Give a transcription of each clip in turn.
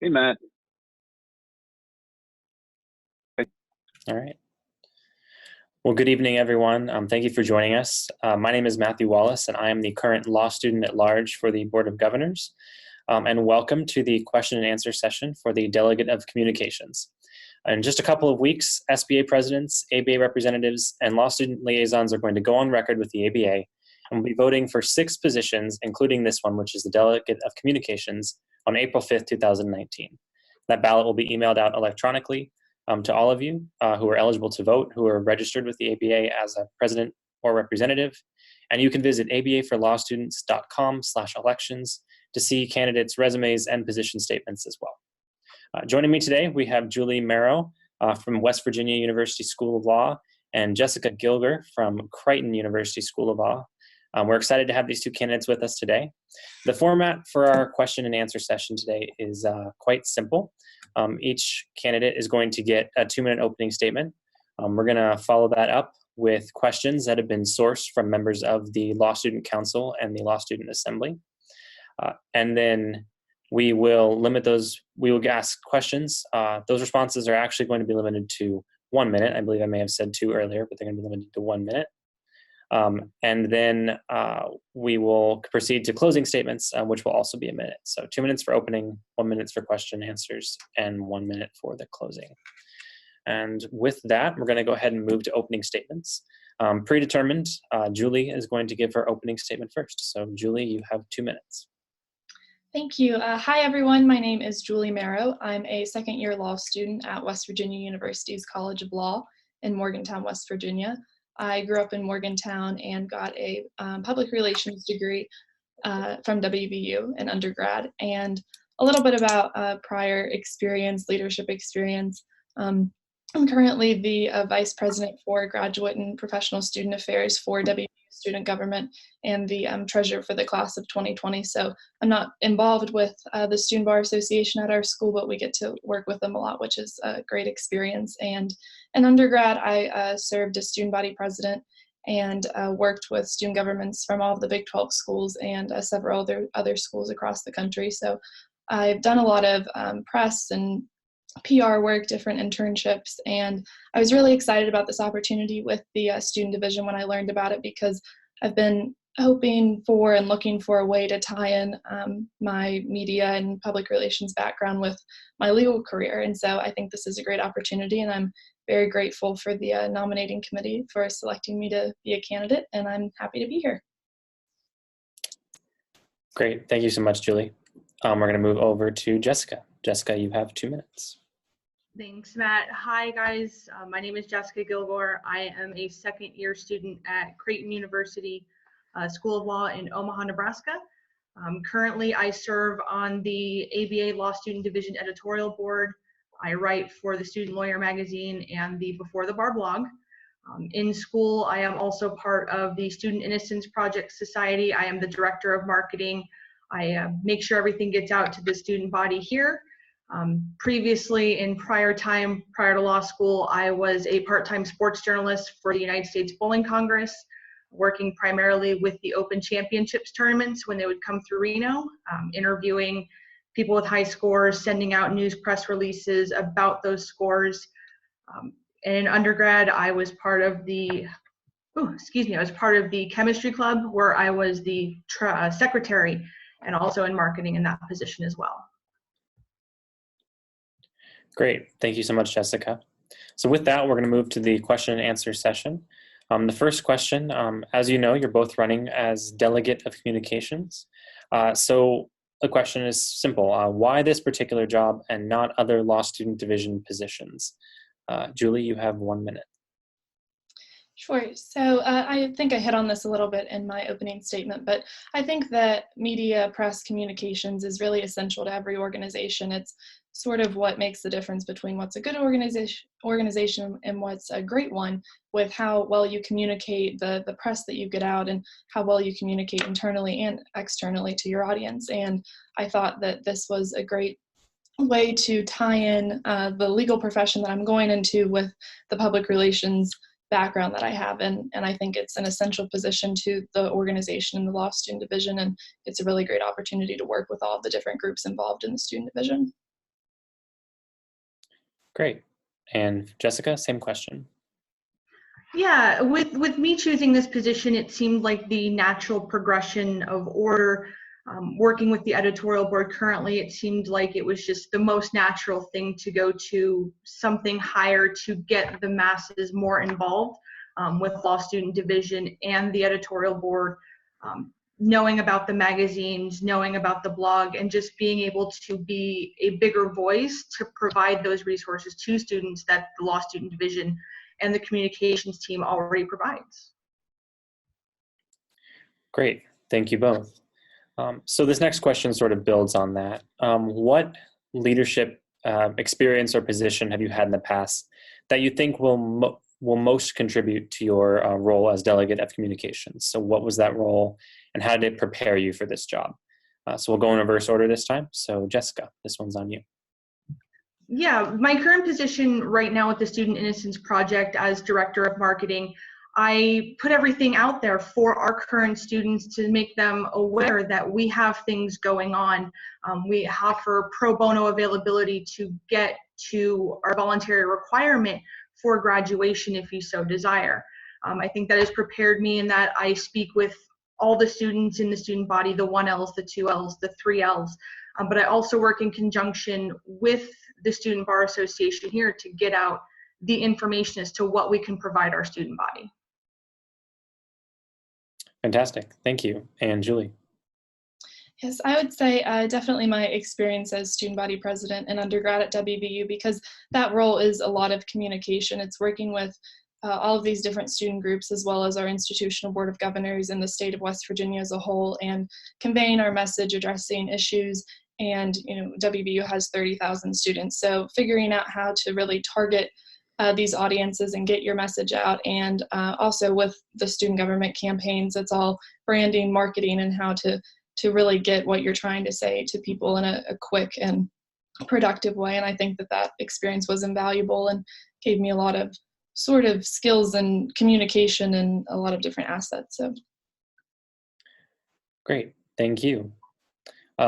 Hey, Matt. All right. Well, good evening, everyone. Thank you for joining us. My name is Matthew Wallace, and I am the current law student at large for the Board of Governors. And welcome to the question and answer session for the Delegate of Communications. In just a couple of weeks, SBA presidents, ABA representatives, and law student liaisons are going to go on record with the ABA and will be voting for 6 positions, including this one, which is the Delegate of Communications, on April 5th, 2019. That ballot will be emailed out electronically to all of you who are eligible to vote, who are registered with the ABA as a president or representative. And you can visit abaforlawstudents.com/elections to see candidates' resumes and position statements as well. Joining me today, we have Julie Merow from West Virginia University School of Law and Jessica Gilgor from Creighton University School of Law. We're excited to have these 2 candidates with us today. The format for our question and answer session today is quite simple. Each candidate is going to get a 2-minute opening statement. We're going to follow that up with questions that have been sourced from members of the Law Student Council and the Law Student Assembly. And then we will limit those, we will ask questions. Those responses are actually going to be limited to 1 minute. I believe I may have said 2 earlier, but they're going to be limited to 1 minute. And then we will proceed to closing statements, which will also be a minute. So 2 minutes for opening, 1 minute for question and answers, and 1 minute for the closing. And with that, we're going to go ahead and move to opening statements. Predetermined, Julie is going to give her opening statement first. So Julie, you have 2 minutes. Thank you. Hi, everyone. My name is Julie Merow. I'm a second-year law student at West Virginia University's College of Law in Morgantown, West Virginia. I grew up in Morgantown and got a public relations degree from WVU in undergrad, and a little bit about prior experience, leadership experience. I'm currently the Vice President for Graduate and Professional Student Affairs for WVU Student Government and the Treasurer for the class of 2020. So I'm not involved with the Student Bar Association at our school, but we get to work with them a lot, which is a great experience. And in undergrad, I served as student body president and worked with student governments from all of the Big 12 schools and several other schools across the country. So I've done a lot of press and PR work, different internships, and I was really excited about this opportunity with the student division when I learned about it, because I've been hoping for and looking for a way to tie in my media and public relations background with my legal career. And so I think this is a great opportunity, and I'm very grateful for the nominating committee for selecting me to be a candidate, and I'm happy to be here. Great. Thank you so much, Julie. We're going to move over to Jessica. Jessica, you have 2 minutes. Thanks, Matt. Hi, guys. My name is Jessica Gilgor. I am a second-year student at Creighton University School of Law in Omaha, Nebraska. Currently, I serve on the ABA Law Student Division editorial board. I write for the Student Lawyer magazine and the Before the Bar blog. In school, I am also part of the Student Innocence Project Society. I am the director of marketing. I make sure everything gets out to the student body here. Previously, in prior to law school, I was a part-time sports journalist for the United States Bowling Congress, working primarily with the Open Championships tournaments when they would come through Reno, interviewing people with high scores, sending out news press releases about those scores. And in undergrad, I was part of the chemistry club, where I was the secretary and also in marketing in that position as well. Great. Thank you so much, Jessica. So with that, we're going to move to the question and answer session. The first question, as you know, you're both running as Delegate of Communications. So the question is simple. Why this particular job and not other law student division positions? Julie, you have 1 minute. Sure. So I think I hit on this a little bit in my opening statement, but I think that media, press, communications is really essential to every organization. It's sort of what makes the difference between what's a good organization and what's a great one, with how well you communicate the press that you get out and how well you communicate internally and externally to your audience. And I thought that this was a great way to tie in the legal profession that I'm going into with the public relations background that I have, and I think it's an essential position to the organization and the law student division, and it's a really great opportunity to work with all of the different groups involved in the student division. Great. And Jessica, same question. Yeah, with me choosing this position, it seemed like the natural progression of order. Working with the editorial board currently, it seemed like it was just the most natural thing to go to something higher to get the masses more involved with law student division and the editorial board, knowing about the magazines, knowing about the blog, and just being able to be a bigger voice to provide those resources to students that the law student division and the communications team already provides. Great. Thank you both. So this next question sort of builds on that. What leadership experience or position have you had in the past that you think will most contribute to your role as delegate of communications? So what was that role and how did it prepare you for this job? So we'll go in reverse order this time. So Jessica, this one's on you. Yeah, my current position right now with the Student Innocence Project as Director of Marketing, I put everything out there for our current students to make them aware that we have things going on. We offer pro bono availability to get to our voluntary requirement for graduation if you so desire. I think that has prepared me in that I speak with all the students in the student body, the 1Ls, the 2Ls, the 3Ls, but I also work in conjunction with the Student Bar Association here to get out the information as to what we can provide our student body. Fantastic. Thank you. And Julie. Yes, I would say definitely my experience as student body president and undergrad at WVU, because that role is a lot of communication. It's working with all of these different student groups as well as our institutional board of governors in the state of West Virginia as a whole, and conveying our message, addressing issues. And WVU has 30,000 students, so figuring out how to really target these audiences and get your message out. And also with the student government campaigns, it's all branding, marketing, and how to really get what you're trying to say to people in a quick and productive way. And I think that experience was invaluable and gave me a lot of sort of skills and communication and a lot of different assets. So. Great, thank you.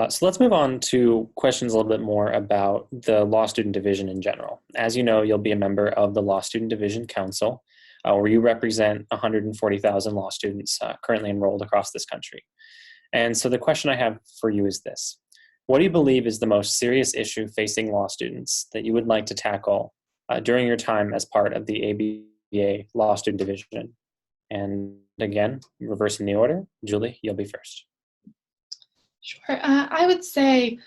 So let's move on to questions a little bit more about the Law Student Division in general. As you know, you'll be a member of the Law Student Division Council, where you represent 140,000 law students currently enrolled across this country. And so the question I have for you is this: what do you believe is the most serious issue facing law students that you would like to tackle during your time as part of the ABA Law Student Division? And again, reversing the order, Julie, you'll be first. Sure. I would say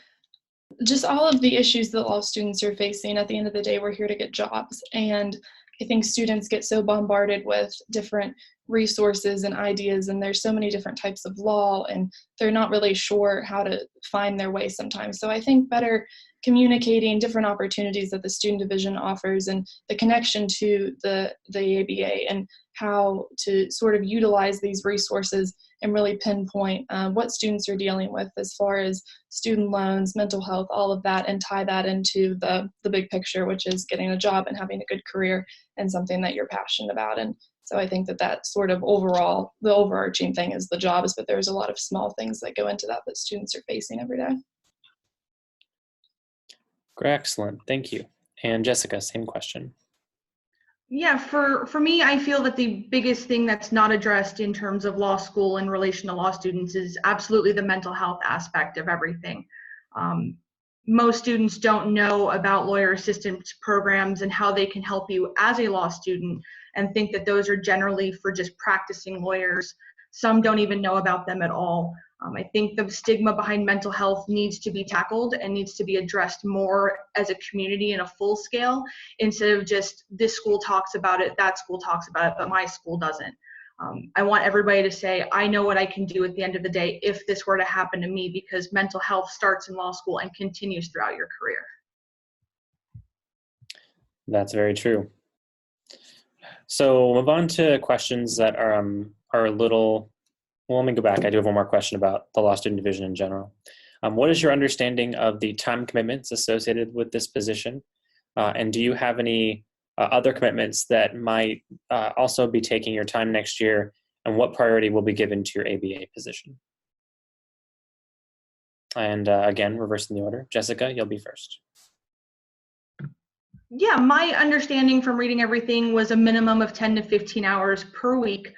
just all of the issues that law students are facing. At the end of the day, we're here to get jobs. And I think students get so bombarded with different resources and ideas, and there's so many different types of law, and they're not really sure how to find their way sometimes. So I think better communicating different opportunities that the student division offers and the connection to the ABA and how to sort of utilize these resources and really pinpoint what students are dealing with as far as student loans, mental health, all of that, and tie that into the big picture, which is getting a job and having a good career and something that you're passionate about. And so I think that sort of overall, the overarching thing is the jobs, but there's a lot of small things that go into that students are facing every day. Great, excellent, thank you. And Jessica, same question. Yeah, for me, I feel that the biggest thing that's not addressed in terms of law school in relation to law students is absolutely the mental health aspect of everything. Most students don't know about lawyer assistance programs and how they can help you as a law student, and think that those are generally for just practicing lawyers. Some don't even know about them at all. I think the stigma behind mental health needs to be tackled and needs to be addressed more as a community in a full scale, instead of just this school talks about it, that school talks about it, but my school doesn't. I want everybody to say, I know what I can do at the end of the day if this were to happen to me, because mental health starts in law school and continues throughout your career. That's very true. So we'll move on to questions that are a little, well, let me go back. I do have one more question about the Law Student Division in general. What is your understanding of the time commitments associated with this position? And do you have any other commitments that might also be taking your time next year, and what priority will be given to your ABA position? And again, reversing the order. Jessica, you'll be first. Yeah, my understanding from reading everything was a minimum of 10 to 15 hours per week,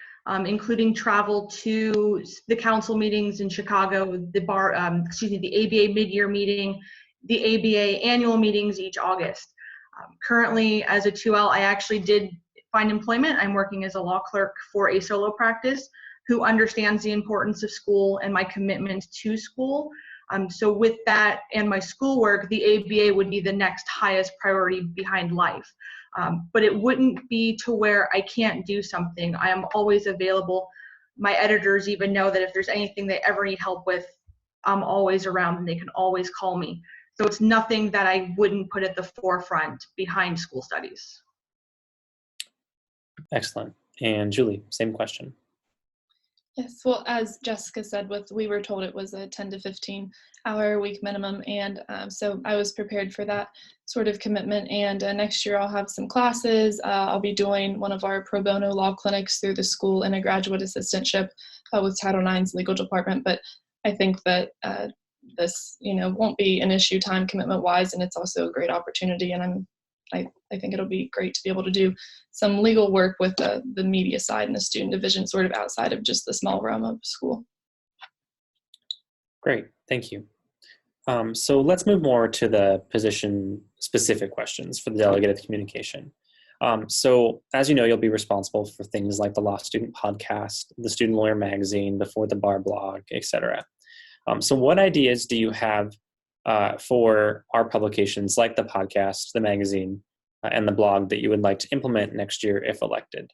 including travel to the council meetings in Chicago, the ABA mid-year meeting, the ABA annual meetings each August. Currently, as a 2L, I actually did find employment. I'm working as a law clerk for a solo practice who understands the importance of school and my commitment to school. So with that and my schoolwork, the ABA would be the next highest priority behind life. But it wouldn't be to where I can't do something. I am always available. My editors even know that if there's anything they ever need help with, I'm always around and they can always call me. So it's nothing that I wouldn't put at the forefront behind school studies. Excellent. And Julie, same question. Yes, well, as Jessica said, we were told it was a 10 to 15 hour a week minimum, and so I was prepared for that sort of commitment. And next year I'll have some classes. I'll be doing one of our pro bono law clinics through the school in a graduate assistantship with Title IX's legal department. But I think that this, won't be an issue time commitment wise, and it's also a great opportunity. And I think it'll be great to be able to do some legal work with the media side and the student division sort of outside of just the small realm of school. Great, thank you. So let's move more to the position-specific questions for the delegate of communication. So as you know, you'll be responsible for things like the Law Student Podcast, the Student Lawyer Magazine, Before the Bar blog, etc. So what ideas do you have for our publications like the podcast, the magazine, and the blog that you would like to implement next year if elected?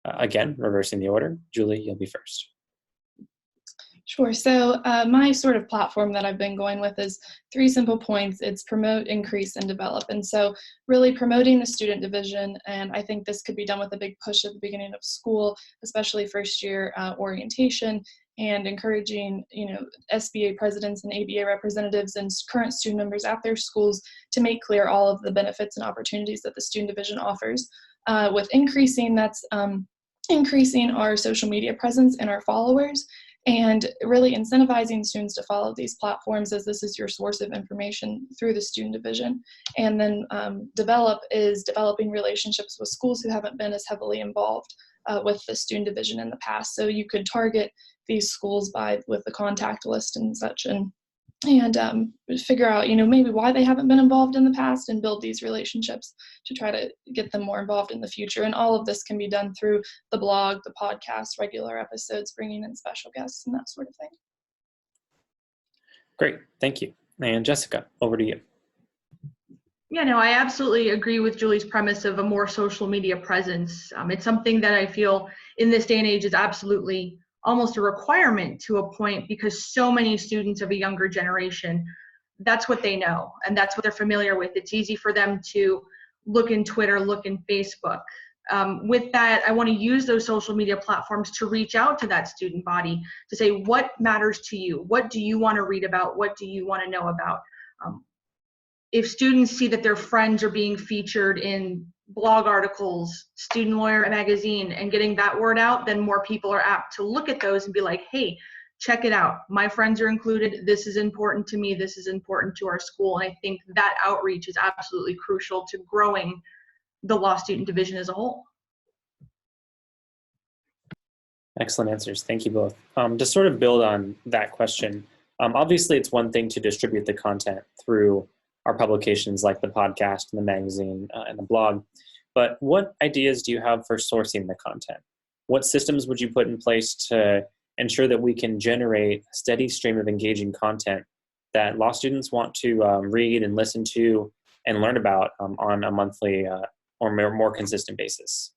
Again, reversing the order. Julie, you'll be first. Sure. So my sort of platform that I've been going with is 3 simple points. It's promote, increase, and develop. And so really promoting the student division, and I think this could be done with a big push at the beginning of school, especially first year orientation, and encouraging, SBA presidents and ABA representatives and current student members at their schools to make clear all of the benefits and opportunities that the student division offers. With increasing, that's increasing our social media presence and our followers, and really incentivizing students to follow these platforms, as this is your source of information through the student division. And then develop is developing relationships with schools who haven't been as heavily involved with the student division in the past. So you could target these schools with the contact list and such, and figure out, maybe why they haven't been involved in the past, and build these relationships to try to get them more involved in the future. And all of this can be done through the blog, the podcast, regular episodes, bringing in special guests, and that sort of thing. Great, thank you. And Jessica, over to you. Yeah, no, I absolutely agree with Julie's premise of a more social media presence. It's something that I feel in this day and age is absolutely almost a requirement to a point, because so many students of a younger generation, that's what they know and that's what they're familiar with. It's easy for them to look in Twitter, look in Facebook. With that, I want to use those social media platforms to reach out to that student body to say, what matters to you? What do you want to read about? What do you want to know about? If students see that their friends are being featured in blog articles, Student Lawyer Magazine, and getting that word out, then more people are apt to look at those and be like, hey, check it out. My friends are included. This is important to me. This is important to our school. And I think that outreach is absolutely crucial to growing the law student division as a whole. Excellent answers. Thank you both. To sort of build on that question, obviously it's one thing to distribute the content through our publications like the podcast and the magazine and the blog, but what ideas do you have for sourcing the content? What systems would you put in place to ensure that we can generate a steady stream of engaging content that law students want to read and listen to and learn about on a monthly or more consistent basis?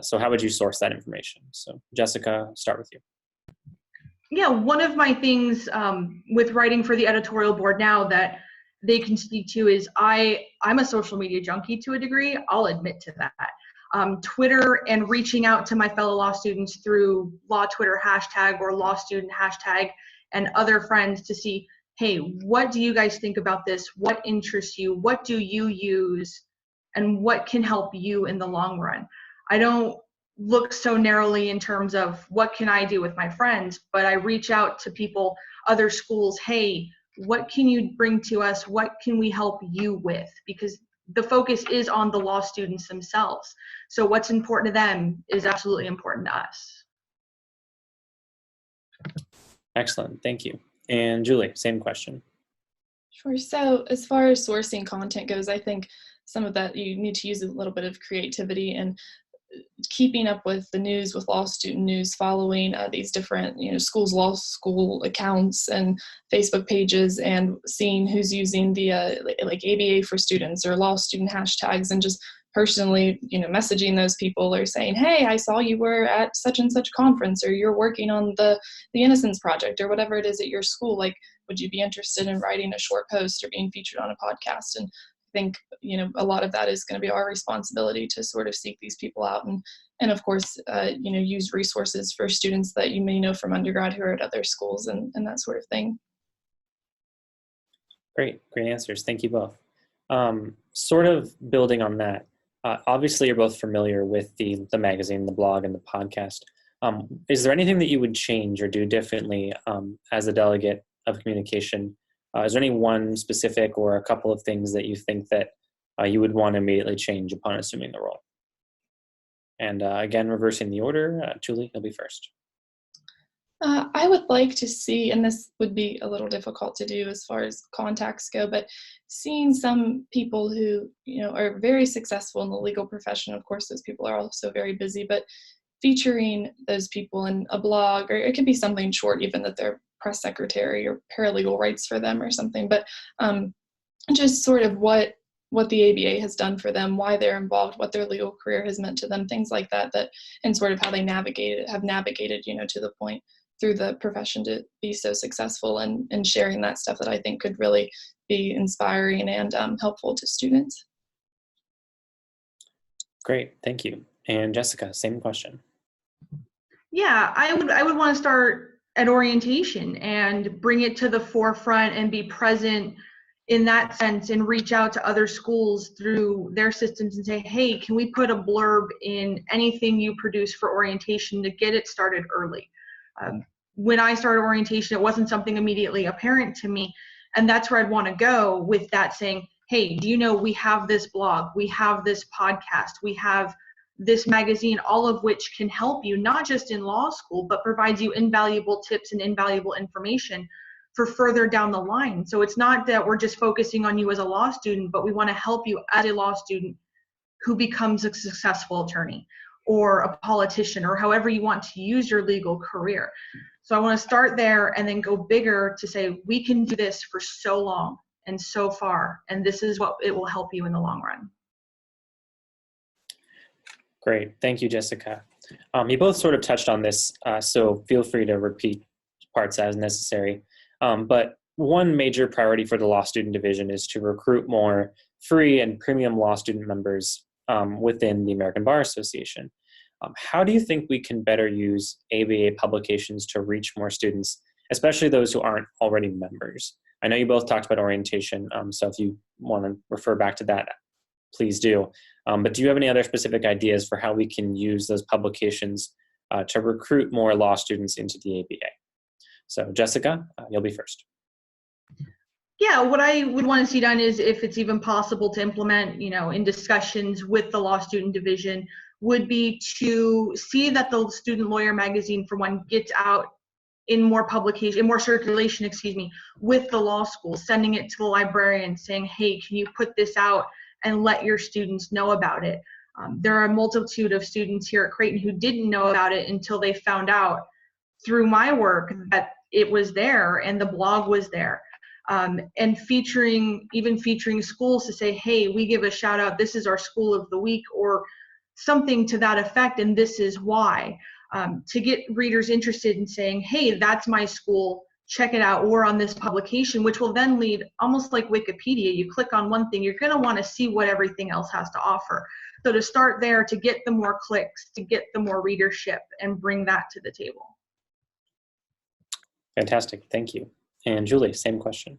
So how would you source that information? So Jessica, start with you. Yeah, one of my things with writing for the editorial board now that they can speak to is I'm a social media junkie to a degree. I'll admit to that. Twitter and reaching out to my fellow law students through law Twitter hashtag or law student hashtag and other friends to see, hey, what do you guys think about this? What interests you? What do you use? And what can help you in the long run? I don't look so narrowly in terms of what can I do with my friends, but I reach out to people, other schools, hey, what can you bring to us? What can we help you with? Because the focus is on the law students themselves. So what's important to them is absolutely important to us. Excellent, thank you. And Julie, same question. Sure. So as far as sourcing content goes, I think some of that you need to use a little bit of creativity and keeping up with the news, with law student news, following these different, schools, law school accounts and Facebook pages, and seeing who's using the like ABA for students or law student hashtags, and just personally, messaging those people or saying, hey, I saw you were at such and such conference, or you're working on the Innocence Project, or whatever it is at your school. Like, would you be interested in writing a short post or being featured on a podcast? And I think, a lot of that is going to be our responsibility to sort of seek these people out and of course, use resources for students that you may know from undergrad who are at other schools and that sort of thing. Great answers. Thank you both. Sort of building on that, obviously you're both familiar with the magazine, the blog, and the podcast. Is there anything that you would change or do differently as a delegate of communication? Is there any one specific or a couple of things that you think that you would want to immediately change upon assuming the role? And again, reversing the order, Julie, you'll be first. I would like to see, and this would be a little difficult to do as far as contacts go, but seeing some people who, are very successful in the legal profession. Of course, those people are also very busy, but featuring those people in a blog, or it could be something short, even that their press secretary or paralegal writes for them or something, but just sort of what the ABA has done for them, why they're involved, what their legal career has meant to them, things like that, and sort of how they have navigated, to the point through the profession to be so successful, and sharing that stuff that I think could really be inspiring and helpful to students. Great, thank you. And Jessica, same question. Yeah, I would want to start at orientation and bring it to the forefront and be present in that sense, and reach out to other schools through their systems and say, hey, can we put a blurb in anything you produce for orientation to get it started early? When I started orientation, it wasn't something immediately apparent to me, and that's where I'd want to go with that, saying, hey, do you know we have this blog, we have this podcast, we have this magazine, all of which can help you, not just in law school, but provides you invaluable tips and invaluable information for further down the line. So it's not that we're just focusing on you as a law student, but we want to help you as a law student who becomes a successful attorney or a politician, or however you want to use your legal career. So I want to start there and then go bigger to say, we can do this for so long and so far, and this is what it will help you in the long run. Great, thank you, Jessica. You both sort of touched on this, so feel free to repeat parts as necessary. But one major priority for the Law Student Division is to recruit more free and premium law student members within the American Bar Association. How do you think we can better use ABA publications to reach more students, especially those who aren't already members? I know you both talked about orientation, so if you want to refer back to that, please do. But do you have any other specific ideas for how we can use those publications to recruit more law students into the ABA? So Jessica, you'll be first. Yeah, what I would want to see done is, if it's even possible to implement, in discussions with the Law Student Division, would be to see that the Student Lawyer magazine, for one, gets out in more publication, in more circulation, with the law school, sending it to the librarian, saying, hey, can you put this out and let your students know about it? There are a multitude of students here at Creighton who didn't know about it until they found out through my work that it was there and the blog was there. And featuring schools to say, hey, we give a shout out, this is our school of the week, or something to that effect, and this is why, to get readers interested in saying, hey, that's my school, check it out, or on this publication, which will then lead, almost like Wikipedia, you click on one thing, you're going to want to see what everything else has to offer. So to start there, to get the more clicks, to get the more readership, and bring that to the table. Fantastic, thank you. And Julie, same question.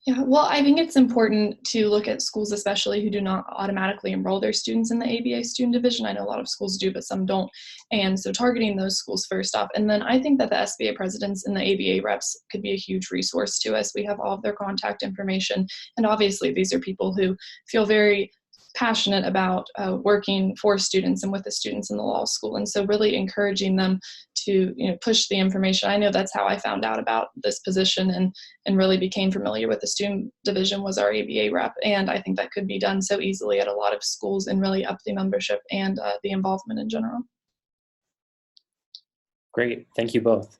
Yeah, well, I think it's important to look at schools, especially who do not automatically enroll their students in the ABA student division. I know a lot of schools do, but some don't. And so targeting those schools first off. And then I think that the SBA presidents and the ABA reps could be a huge resource to us. We have all of their contact information. And obviously, these are people who feel very passionate about working for students and with the students in the law school. And so really encouraging them to push the information. I know that's how I found out about this position and really became familiar with the student division was our ABA rep. And I think that could be done so easily at a lot of schools and really up the membership and the involvement in general. Great, thank you both.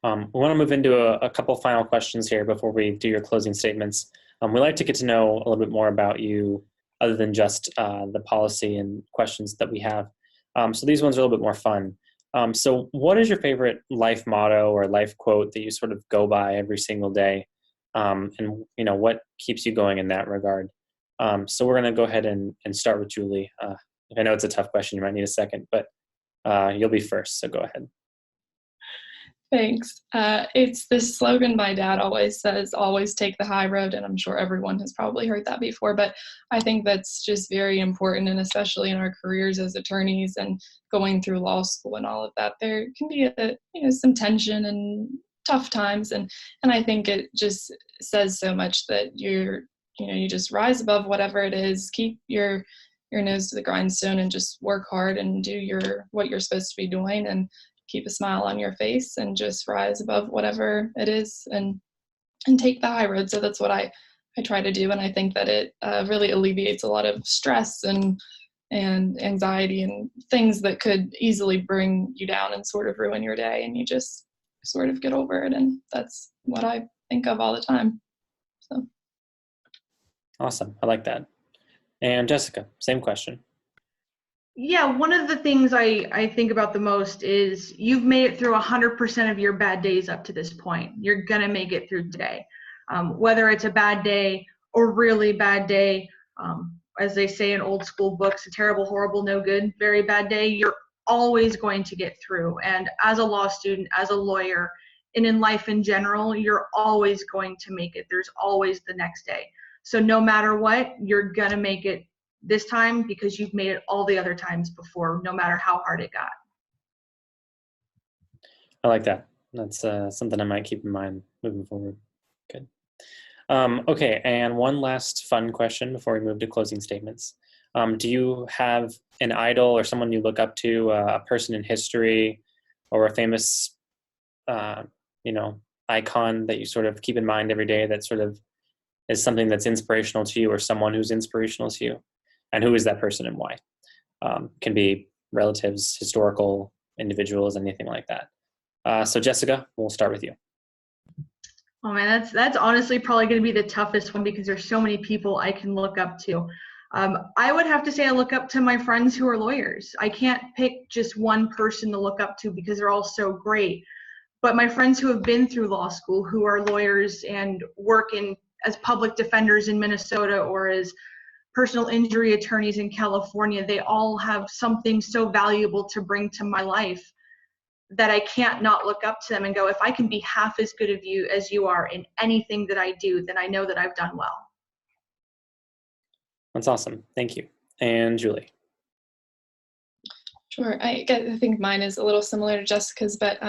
We want to move into a couple final questions here before we do your closing statements. We'd like to get to know a little bit more about you other than just the policy and questions that we have. So these ones are a little bit more fun. So what is your favorite life motto or life quote that you sort of go by every single day? And what keeps you going in that regard? So we're going to go ahead and start with Julie. I know it's a tough question, you might need a second, but you'll be first, so go ahead. Thanks. It's this slogan my dad always says, always take the high road. And I'm sure everyone has probably heard that before, but I think that's just very important. And especially in our careers as attorneys and going through law school and all of that, there can be some tension and tough times. And I think it just says so much that you just rise above whatever it is, keep your nose to the grindstone and just work hard and do what you're supposed to be doing and keep a smile on your face and just rise above whatever it is and take the high road. So that's what I try to do. And I think that it really alleviates a lot of stress and anxiety and things that could easily bring you down and sort of ruin your day. And you just sort of get over it. And that's what I think of all the time. So. Awesome. I like that. And Jessica, same question. Yeah, one of the things I think about the most is you've made it through 100% of your bad days up to this point. You're going to make it through today. Whether it's a bad day or really bad day, as they say in old school books, a terrible, horrible, no good, very bad day, you're always going to get through. And as a law student, as a lawyer, and in life in general, you're always going to make it. There's always the next day. So no matter what, you're going to make it this time because you've made it all the other times before, no matter how hard it got. I like that. That's something I might keep in mind moving forward. Good. Okay, and one last fun question before we move to closing statements. Do you have an idol or someone you look up to, a person in history or a famous, icon that you sort of keep in mind every day that sort of is something that's inspirational to you or someone who's inspirational to you? And who is that person and why? Can be relatives, historical individuals, anything like that. So Jessica, we'll start with you. Oh man, that's honestly probably going to be the toughest one because there's so many people I can look up to. I would have to say I look up to my friends who are lawyers. I can't pick just one person to look up to because they're all so great. But my friends who have been through law school, who are lawyers and work as public defenders in Minnesota or as personal injury attorneys in California, they all have something so valuable to bring to my life that I can't not look up to them and go, if I can be half as good of you as you are in anything that I do, then I know that I've done well. That's awesome. Thank you. And Julie. Sure. I think mine is a little similar to Jessica's, but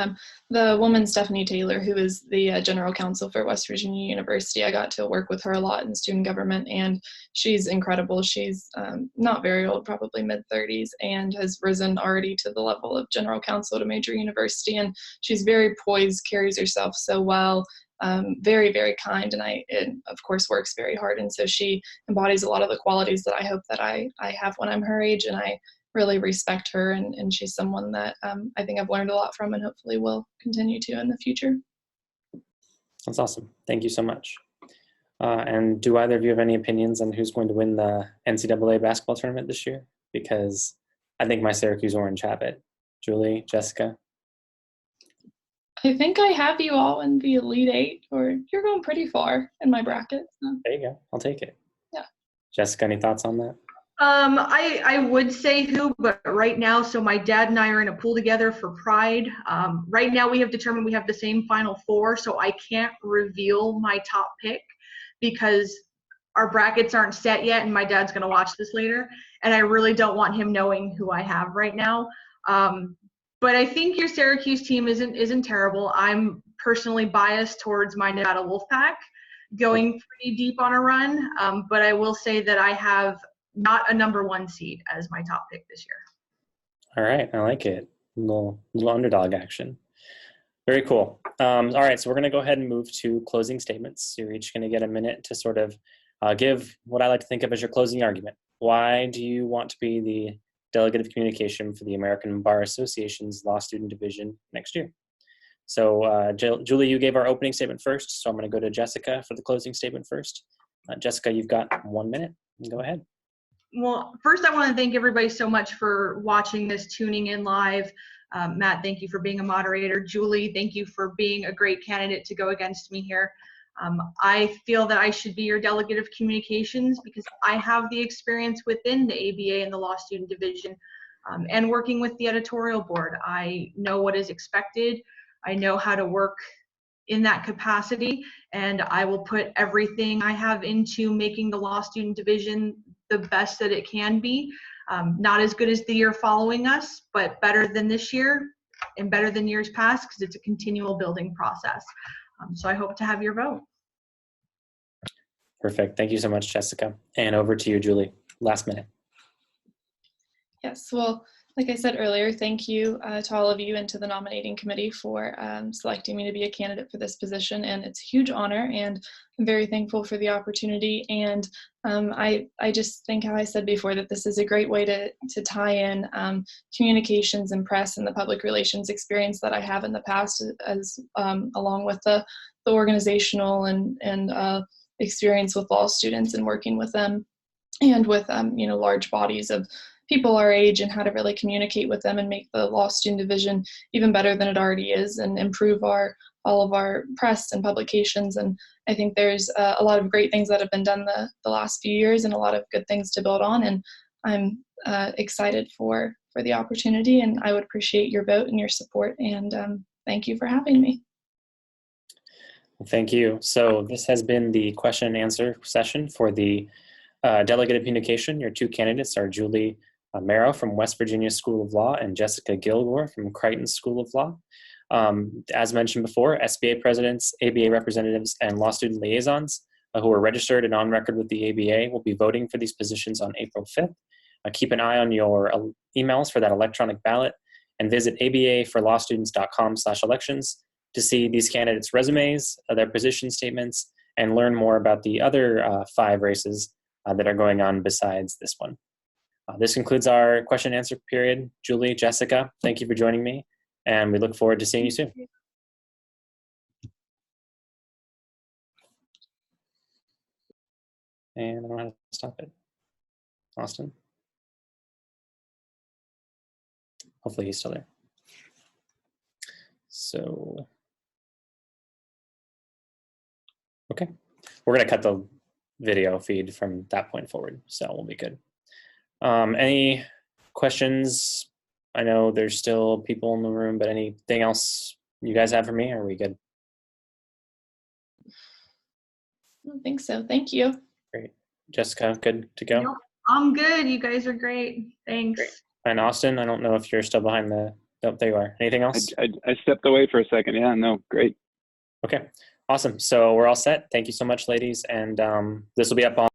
the woman, Stephanie Taylor, who is the general counsel for West Virginia University, I got to work with her a lot in student government, and she's incredible. She's not very old, probably mid-30s, and has risen already to the level of general counsel at a major university, and she's very poised, carries herself so well, very, very kind, and of course works very hard, and so she embodies a lot of the qualities that I hope that I have when I'm her age, and I really respect her, and she's someone that I think I've learned a lot from and hopefully will continue to in the future. That's awesome. Thank you so much. And do either of you have any opinions on who's going to win the NCAA basketball tournament this year? Because I think my Syracuse Orange have it. Julie, Jessica? I think I have you all in the Elite Eight, or you're going pretty far in my bracket. So. There you go. I'll take it. Yeah. Jessica, any thoughts on that? I would say who, but right now, so my dad and I are in a pool together for Pride. Right now we have determined we have the same Final Four, so I can't reveal my top pick because our brackets aren't set yet, and my dad's going to watch this later, and I really don't want him knowing who I have right now. But I think your Syracuse team isn't terrible. I'm personally biased towards my Nevada Wolfpack going pretty deep on a run, but I will say that I have not a #1 seed as my top pick this year. All right, I like it. Little underdog action. Very cool. All right, so we're going to go ahead and move to closing statements. You're each going to get a minute to sort of give what I like to think of as your closing argument. Why do you want to be the delegate of communication for the American Bar Association's Law Student Division next year? So Julie, you gave our opening statement first, so I'm going to go to Jessica for the closing statement first. Jessica, you've got 1 minute. Go ahead. Well, first I want to thank everybody so much for watching this, tuning in live. Matt, thank you for being a moderator. Julie, thank you for being a great candidate to go against me here. I feel that I should be your delegate of communications because I have the experience within the ABA and the Law Student Division and working with the editorial board. I know what is expected. I know how to work in that capacity, and I will put everything I have into making the Law Student Division the best that it can be. Not as good as the year following us, but better than this year and better than years past because it's a continual building process. So I hope to have your vote. Perfect. Thank you so much, Jessica. And over to you, Julie. Last minute. Yes, well, like I said earlier, thank you to all of you and to the nominating committee for selecting me to be a candidate for this position. And it's a huge honor, and I'm very thankful for the opportunity. And I just think, how I said before, that this is a great way to tie in communications and press and the public relations experience that I have in the past, as along with the organizational and experience with law students and working with them, and with large bodies of people our age, and how to really communicate with them and make the Law Student Division even better than it already is, and improve all of our press and publications. And I think there's a lot of great things that have been done the last few years, and a lot of good things to build on. And I'm excited for the opportunity, and I would appreciate your vote and your support. And thank you for having me. Thank you. So this has been the question and answer session for the delegate of communication. Your two candidates are Julie Merow from West Virginia School of Law and Jessica Gilgor from Creighton School of Law. As mentioned before, SBA presidents, ABA representatives, and law student liaisons who are registered and on record with the ABA will be voting for these positions on April 5th. Keep an eye on your emails for that electronic ballot, and visit abaforlawstudents.com/elections to see these candidates' resumes, their position statements, and learn more about the other 5 races that are going on besides this one. This concludes our question and answer period. Julie, Jessica, thank you for joining me, and we look forward to seeing you soon. And I don't know how to stop it. Austin? Hopefully he's still there. So, okay. We're going to cut the video feed from that point forward, so we'll be good. Any questions? I know there's still people in the room, but anything else you guys have for me? Or are we good? I don't think so. Thank you. Great. Jessica, good to go? Nope, I'm good. You guys are great. Thanks. Great. And Austin, I don't know if you're still behind the, oh, there you are. Anything else? I stepped away for a second. Yeah, no, great. Okay, awesome. So we're all set. Thank you so much, ladies. And this will be up on